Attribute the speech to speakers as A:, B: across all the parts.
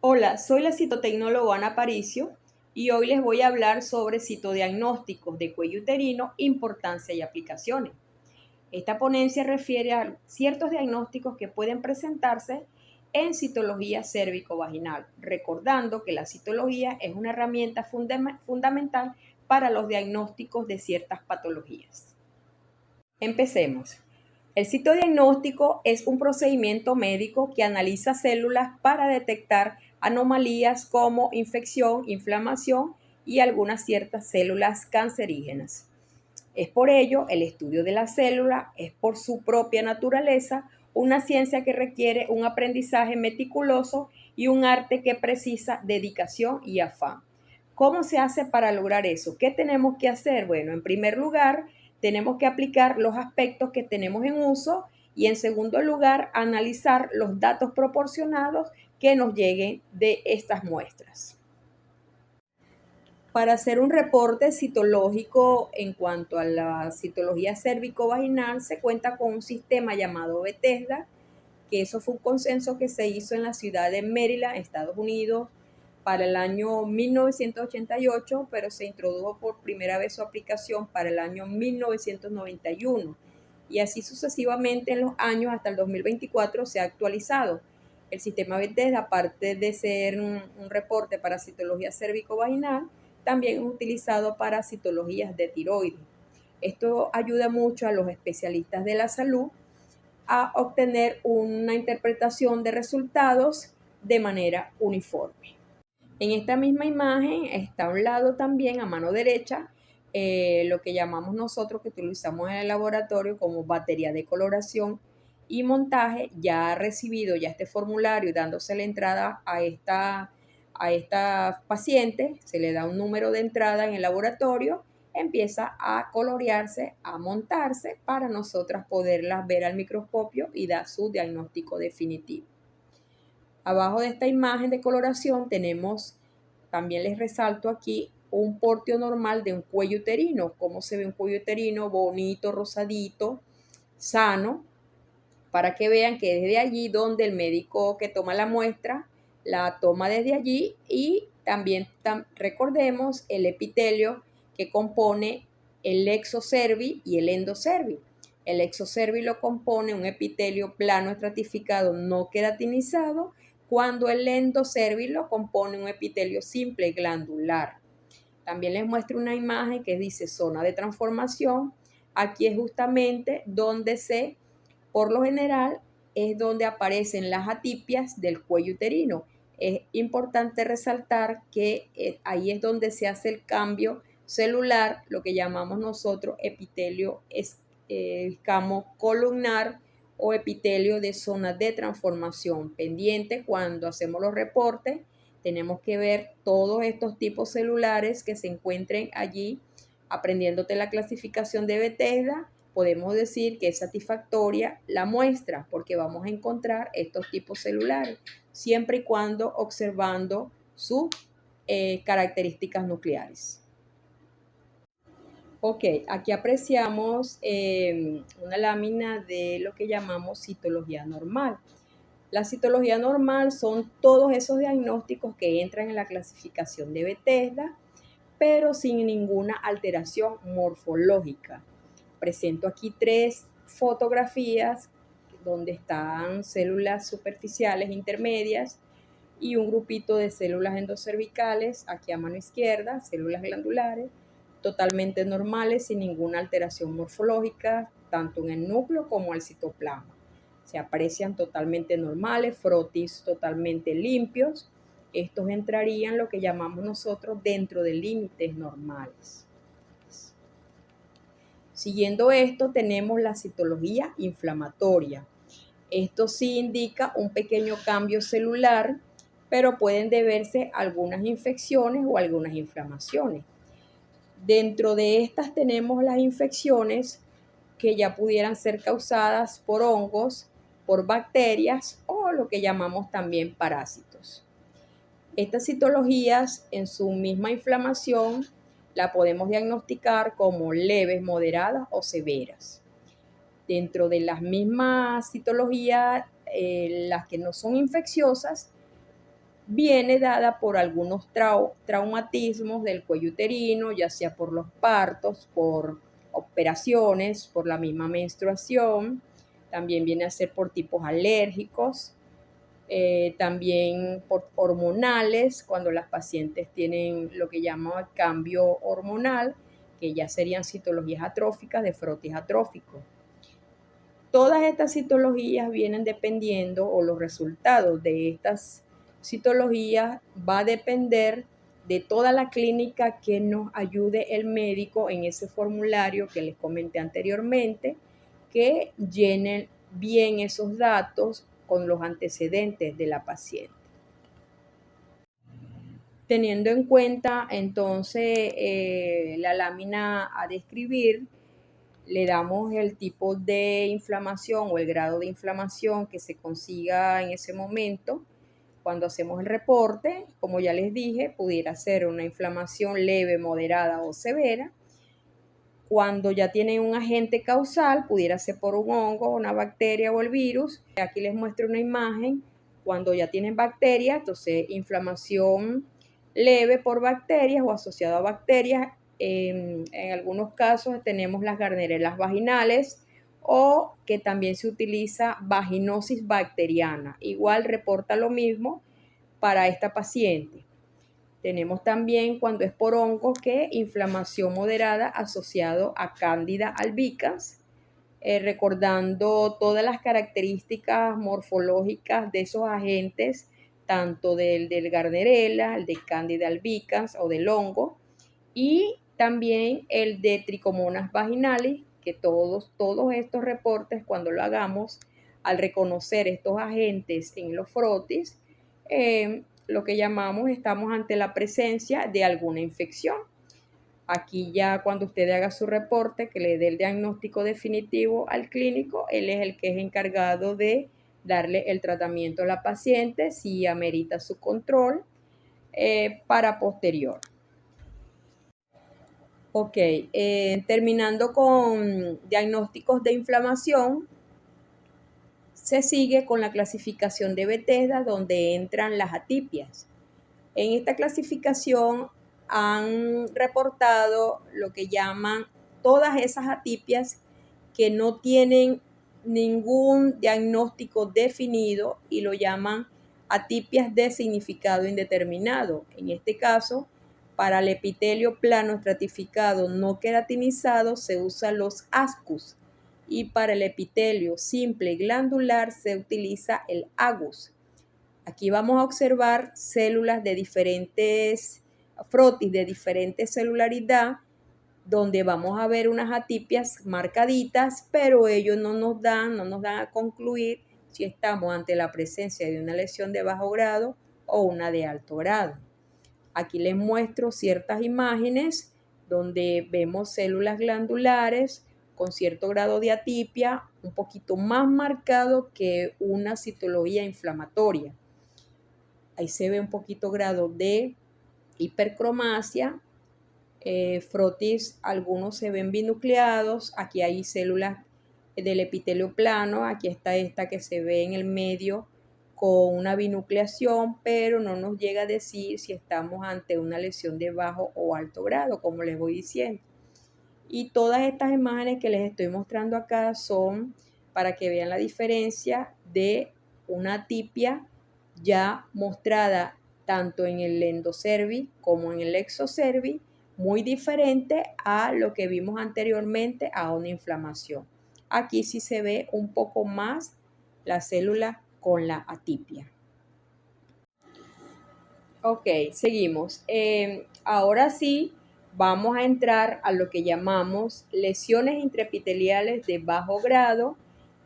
A: Hola, soy la citotecnóloga Ana Paricio y hoy les voy a hablar sobre citodiagnósticos de cuello uterino, importancia y aplicaciones. Esta ponencia refiere a ciertos diagnósticos que pueden presentarse en citología cérvico-vaginal, recordando que la citología es una herramienta fundamental para los diagnósticos de ciertas patologías. Empecemos. El citodiagnóstico es un procedimiento médico que analiza células para detectar anomalías como infección, inflamación y algunas ciertas células cancerígenas. Es por ello, el estudio de la célula es por su propia naturaleza una ciencia que requiere un aprendizaje meticuloso y un arte que precisa dedicación y afán. ¿Cómo se hace para lograr eso? ¿Qué tenemos que hacer? Bueno, en primer lugar, tenemos que aplicar los aspectos que tenemos en uso y en segundo lugar, analizar los datos proporcionados que nos lleguen de estas muestras. Para hacer un reporte citológico en cuanto a la citología cérvico-vaginal, se cuenta con un sistema llamado Bethesda, que eso fue un consenso que se hizo en la ciudad de Maryland, Estados Unidos, para el año 1988, pero se introdujo por primera vez su aplicación para el año 1991. Y así sucesivamente en los años hasta el 2024 se ha actualizado. El sistema Bethesda, aparte de ser un reporte para citología cérvico-vaginal, también es utilizado para citologías de tiroides. Esto ayuda mucho a los especialistas de la salud a obtener una interpretación de resultados de manera uniforme. En esta misma imagen está a un lado también, a mano derecha, lo que llamamos nosotros, que utilizamos en el laboratorio como batería de coloración y montaje. Ya ha recibido ya este formulario y dándose la entrada a esta paciente, se le da un número de entrada en el laboratorio, empieza a colorearse, a montarse para nosotras poderlas ver al microscopio y dar su diagnóstico definitivo. Abajo de esta imagen de coloración tenemos, también les resalto aquí, un porteo normal de un cuello uterino. Cómo se ve un cuello uterino bonito, rosadito, sano, para que vean que desde allí donde el médico que toma la muestra, la toma desde allí y también recordemos el epitelio que compone el exocervi y el endocervi. El exocervi lo compone un epitelio plano estratificado no queratinizado, cuando el endocervi lo compone un epitelio simple glandular. También les muestro una imagen que dice zona de transformación. Aquí es justamente donde por lo general, es donde aparecen las atipias del cuello uterino. Es importante resaltar que ahí es donde se hace el cambio celular, lo que llamamos nosotros epitelio escamocolumnar o epitelio de zona de transformación. Pendiente cuando hacemos los reportes, tenemos que ver todos estos tipos celulares que se encuentren allí. Aprendiéndote la clasificación de Bethesda, podemos decir que es satisfactoria la muestra porque vamos a encontrar estos tipos celulares, siempre y cuando observando sus características nucleares. Ok, aquí apreciamos una lámina de lo que llamamos citología normal. La citología normal son todos esos diagnósticos que entran en la clasificación de Bethesda, pero sin ninguna alteración morfológica. Presento aquí 3 fotografías donde están células superficiales intermedias y un grupito de células endocervicales, aquí a mano izquierda, células glandulares, totalmente normales, sin ninguna alteración morfológica, tanto en el núcleo como el citoplasma. Se aprecian totalmente normales, frotis totalmente limpios. Estos entrarían lo que llamamos nosotros dentro de límites normales. Siguiendo esto, tenemos la citología inflamatoria. Esto sí indica un pequeño cambio celular, pero pueden deberse a algunas infecciones o algunas inflamaciones. Dentro de estas tenemos las infecciones que ya pudieran ser causadas por hongos, por bacterias o lo que llamamos también parásitos. Estas citologías en su misma inflamación la podemos diagnosticar como leves, moderadas o severas. Dentro de las mismas citologías, las que no son infecciosas, viene dada por algunos traumatismos del cuello uterino, ya sea por los partos, por operaciones, por la misma menstruación, también viene a ser por tipos alérgicos, también por hormonales, cuando las pacientes tienen lo que llaman cambio hormonal, que ya serían citologías atróficas de frotis atróficos. Todas estas citologías vienen dependiendo, o los resultados de estas citologías va a depender de toda la clínica que nos ayude el médico en ese formulario que les comenté anteriormente, que llenen bien esos datos con los antecedentes de la paciente. Teniendo en cuenta entonces la lámina a describir, le damos el tipo de inflamación o el grado de inflamación que se consiga en ese momento. Cuando hacemos el reporte, como ya les dije, pudiera ser una inflamación leve, moderada o severa. Cuando ya tienen un agente causal, pudiera ser por un hongo, una bacteria o el virus. Aquí les muestro una imagen. Cuando ya tienen bacterias, entonces inflamación leve por bacterias o asociado a bacterias. En algunos casos tenemos las Gardnerellas vaginales o que también se utiliza vaginosis bacteriana. Igual reporta lo mismo para esta paciente. Tenemos también cuando es por hongos que inflamación moderada asociado a Candida albicans, recordando todas las características morfológicas de esos agentes, tanto del Gardnerella, el de Candida albicans o del hongo, y también el de Trichomonas vaginalis, que todos estos reportes, cuando lo hagamos, al reconocer estos agentes en los frotis, lo que llamamos, estamos ante la presencia de alguna infección. Aquí ya cuando usted haga su reporte, que le dé el diagnóstico definitivo al clínico, él es el que es encargado de darle el tratamiento a la paciente si amerita su control para posterior. Ok, terminando con diagnósticos de inflamación, se sigue con la clasificación de Bethesda, donde entran las atipias. En esta clasificación han reportado lo que llaman todas esas atipias que no tienen ningún diagnóstico definido y lo llaman atipias de significado indeterminado. En este caso, para el epitelio plano estratificado no queratinizado se usan los ASCUS y para el epitelio simple glandular se utiliza el AGUS. Aquí vamos a observar células de diferentes frotis, de diferente celularidad, donde vamos a ver unas atipias marcaditas, pero ellos no nos dan a concluir si estamos ante la presencia de una lesión de bajo grado o una de alto grado. Aquí les muestro ciertas imágenes donde vemos células glandulares con cierto grado de atipia, un poquito más marcado que una citología inflamatoria. Ahí se ve un poquito grado de hipercromasia, frotis, algunos se ven binucleados, aquí hay células del epitelio plano, aquí está esta que se ve en el medio con una binucleación, pero no nos llega a decir si estamos ante una lesión de bajo o alto grado, como les voy diciendo. Y todas estas imágenes que les estoy mostrando acá son para que vean la diferencia de una atipia ya mostrada tanto en el endocervi como en el exocervi, muy diferente a lo que vimos anteriormente a una inflamación. Aquí sí se ve un poco más la célula con la atipia. Ok, seguimos. Ahora sí, vamos a entrar a lo que llamamos lesiones intraepiteliales de bajo grado,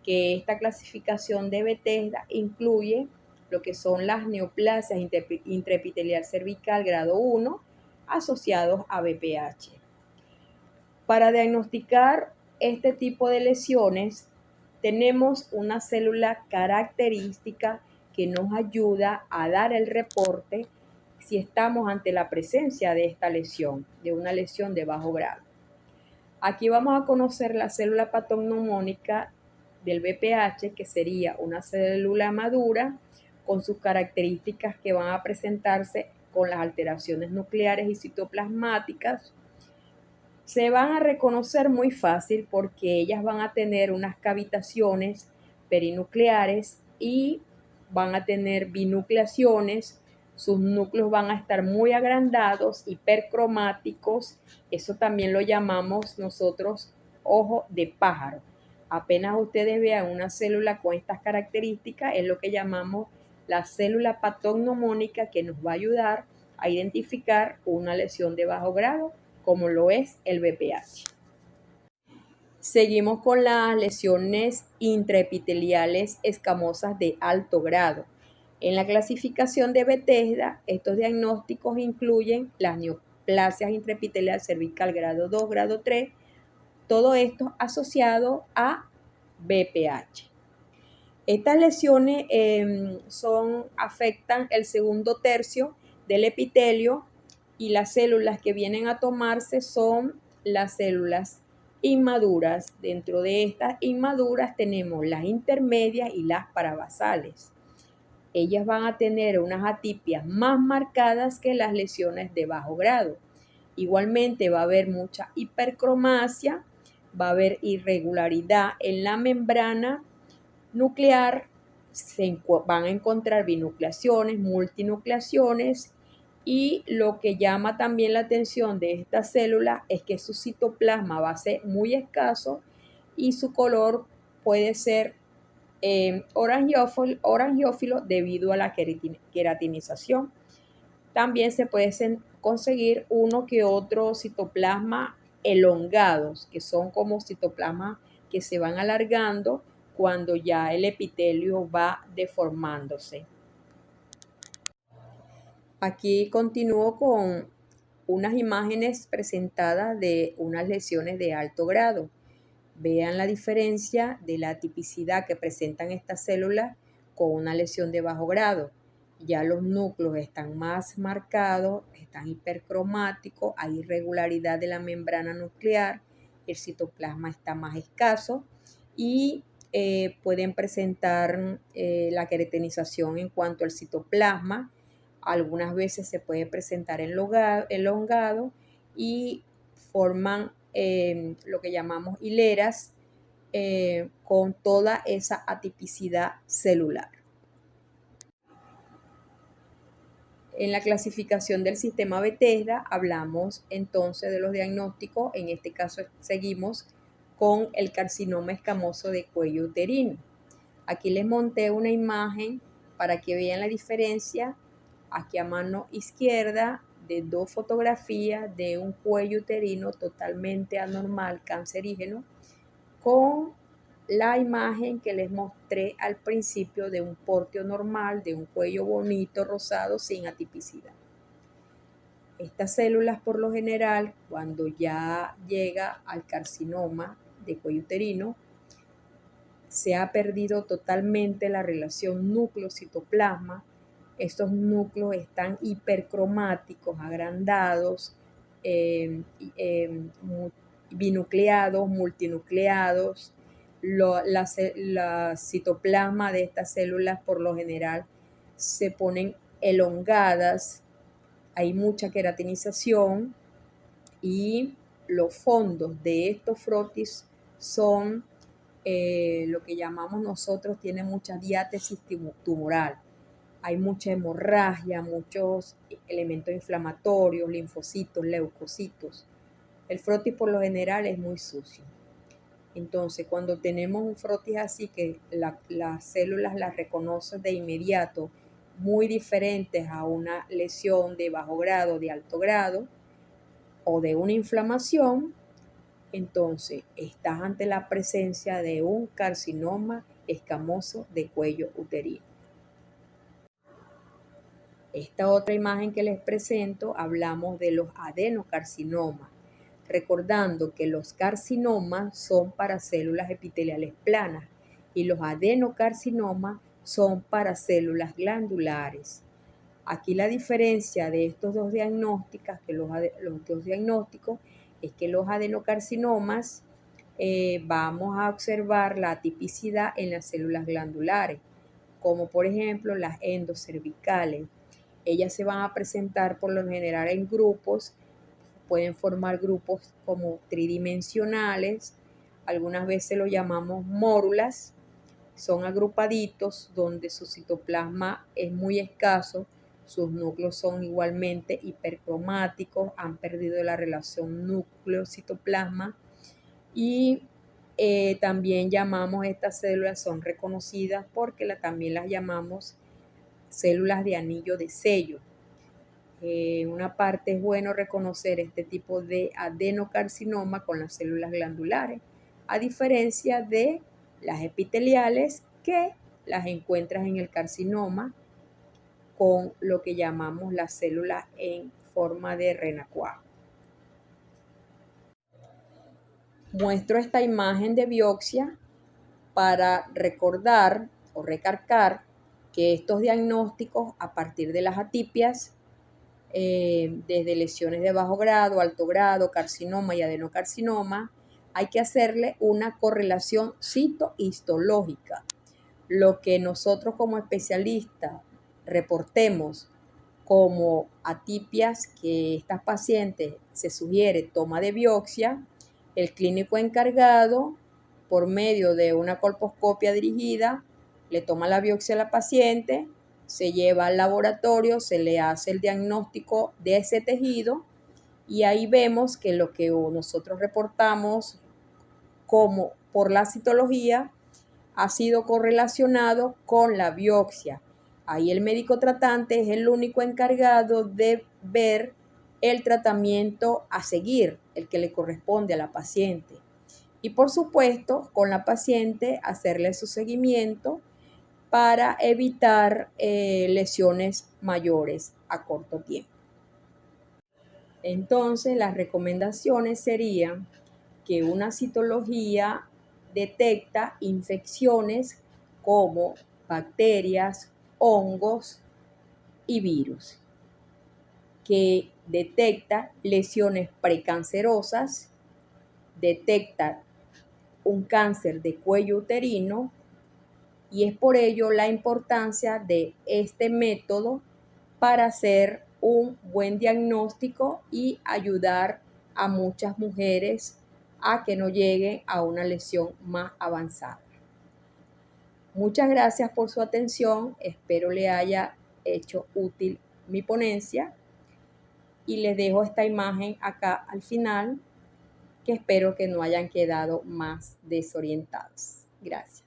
A: que esta clasificación de Bethesda incluye lo que son las neoplasias intraepitelial cervical grado 1 asociados a BPH. Para diagnosticar este tipo de lesiones, tenemos una célula característica que nos ayuda a dar el reporte si estamos ante la presencia de esta lesión, de una lesión de bajo grado. Aquí vamos a conocer la célula patognomónica del BPH, que sería una célula madura con sus características que van a presentarse con las alteraciones nucleares y citoplasmáticas, se van a reconocer muy fácil porque ellas van a tener unas cavitaciones perinucleares y van a tener binucleaciones, sus núcleos van a estar muy agrandados, hipercromáticos, eso también lo llamamos nosotros ojo de pájaro. Apenas ustedes vean una célula con estas características, es lo que llamamos la célula patognomónica, que nos va a ayudar a identificar una lesión de bajo grado, como lo es el BPH. Seguimos con las lesiones intraepiteliales escamosas de alto grado. En la clasificación de Bethesda, estos diagnósticos incluyen las neoplasias intraepitelial cervical grado 2, grado 3, todo esto asociado a BPH. Estas lesiones afectan el segundo tercio del epitelio y las células que vienen a tomarse son las células inmaduras. Dentro de estas inmaduras tenemos las intermedias y las parabasales. Ellas van a tener unas atipias más marcadas que las lesiones de bajo grado. Igualmente va a haber mucha hipercromasia, va a haber irregularidad en la membrana nuclear, se van a encontrar binucleaciones, multinucleaciones, y lo que llama también la atención de esta célula es que su citoplasma va a ser muy escaso y su color puede ser orangiófilo debido a la queratinización. También se puede conseguir uno que otro citoplasma elongados, que son como citoplasmas que se van alargando cuando ya el epitelio va deformándose. Aquí continúo con unas imágenes presentadas de unas lesiones de alto grado. Vean la diferencia de la tipicidad que presentan estas células con una lesión de bajo grado. Ya los núcleos están más marcados, están hipercromáticos, hay irregularidad de la membrana nuclear, el citoplasma está más escaso y pueden presentar la queratinización en cuanto al citoplasma. Algunas veces se puede presentar elongado y forman lo que llamamos hileras con toda esa atipicidad celular. En la clasificación del sistema Bethesda hablamos entonces de los diagnósticos. En este caso seguimos con el carcinoma escamoso de cuello uterino. Aquí les monté una imagen para que vean la diferencia. Aquí a mano izquierda de dos fotografías de un cuello uterino totalmente anormal, cancerígeno, con la imagen que les mostré al principio de un porteo normal, de un cuello bonito, rosado, sin atipicidad. Estas células, por lo general, cuando ya llega al carcinoma de cuello uterino, se ha perdido totalmente la relación núcleo-citoplasma. Estos núcleos están hipercromáticos, agrandados, binucleados, multinucleados. La citoplasma de estas células por lo general se ponen elongadas, hay mucha queratinización y los fondos de estos frotis son lo que llamamos nosotros, tiene mucha diátesis tumoral. Hay mucha hemorragia, muchos elementos inflamatorios, linfocitos, leucocitos. El frotis por lo general es muy sucio. Entonces, cuando tenemos un frotis así que las células las reconocen de inmediato, muy diferentes a una lesión de bajo grado, de alto grado, o de una inflamación, entonces estás ante la presencia de un carcinoma escamoso de cuello uterino. Esta otra imagen que les presento, hablamos de los adenocarcinomas, recordando que los carcinomas son para células epiteliales planas y los adenocarcinomas son para células glandulares. Aquí la diferencia de estos dos diagnósticos, es que los adenocarcinomas vamos a observar la atipicidad en las células glandulares, como por ejemplo las endocervicales. Ellas se van a presentar por lo general en grupos, pueden formar grupos como tridimensionales, algunas veces lo llamamos mórulas, son agrupaditos donde su citoplasma es muy escaso, sus núcleos son igualmente hipercromáticos, han perdido la relación núcleo-citoplasma y también llamamos estas células, son reconocidas porque también las llamamos células de anillo de sello. Una parte es bueno reconocer este tipo de adenocarcinoma con las células glandulares, a diferencia de las epiteliales que las encuentras en el carcinoma con lo que llamamos las células en forma de renacuajo. Muestro esta imagen de biopsia para recordar o recargar que estos diagnósticos a partir de las atipias, desde lesiones de bajo grado, alto grado, carcinoma y adenocarcinoma, hay que hacerle una correlación citohistológica. Lo que nosotros como especialistas reportemos como atipias que estas pacientes se sugiere toma de biopsia, el clínico encargado, por medio de una colposcopia dirigida, le toma la biopsia a la paciente, se lleva al laboratorio, se le hace el diagnóstico de ese tejido y ahí vemos que lo que nosotros reportamos como por la citología ha sido correlacionado con la biopsia. Ahí el médico tratante es el único encargado de ver el tratamiento a seguir, el que le corresponde a la paciente. Y por supuesto, con la paciente hacerle su seguimiento para evitar lesiones mayores a corto tiempo. Entonces, las recomendaciones serían que una citología detecta infecciones como bacterias, hongos y virus, que detecta lesiones precancerosas, detecta un cáncer de cuello uterino y es por ello la importancia de este método para hacer un buen diagnóstico y ayudar a muchas mujeres a que no lleguen a una lesión más avanzada. Muchas gracias por su atención, espero le haya hecho útil mi ponencia y les dejo esta imagen acá al final que espero que no hayan quedado más desorientados. Gracias.